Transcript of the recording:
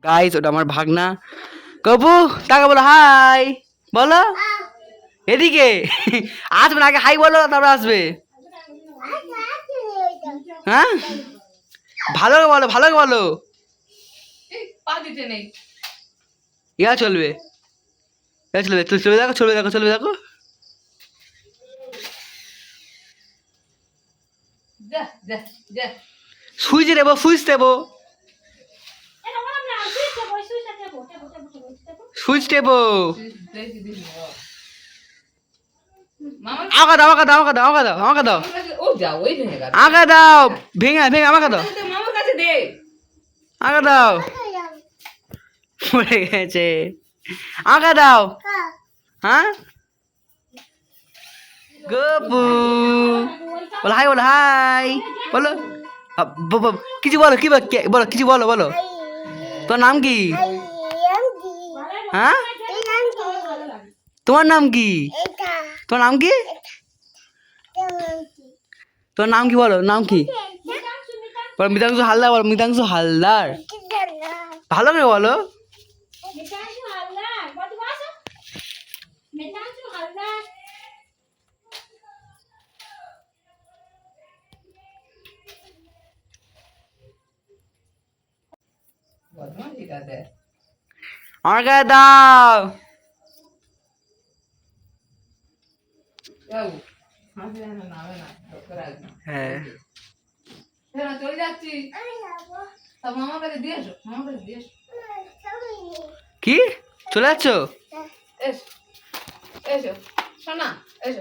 Guys ওটা আমার ভাগনা কপু। তাকে বলো হাই, বলো এদিকে আসবে না, আগে হাই বলো তারপর আসবে। হ্যাঁ ভালো করে বলো, ভালো করে বলো। ইয়া চলবে, ইয়া চলবে, চলবে দেখো, চলবে দেখো, চলবে দেখো। সুইচ দেবো, সুইচ দেবো, সুইচ দেবো। আমাকে দাও, আমাকে দাও, আমাকে দাও, আমাকে দাও, আমাকে দাও, আমাকে দাও, ভেঙে ভেঙে আমাকে দাও, আমাকে দাও, পড়ে গেছে, আমাকে দাও। হ্যাঁ গপু বলো হাই, বলো হাই, বলো কিছু বলো, কি বলো, কিছু বলো, বলো তোমার নাম কি? হ্যাঁ তোমার নাম কি? তোমার নাম কি? তোমার নাম কি বলো, নাম কি বলো? মৃতাংশু হালদার বলো, মৃতাংশু হালদার, ভালো করে বলো। আমার গায়ে দাও। হ্যাঁ চলে যাচ্ছি, মামার কাছে দিয়ে এসো, মামার কাছে দিয়ে এসো। কি চলে যাচ্ছ? এসো এসো শোনা, এসো।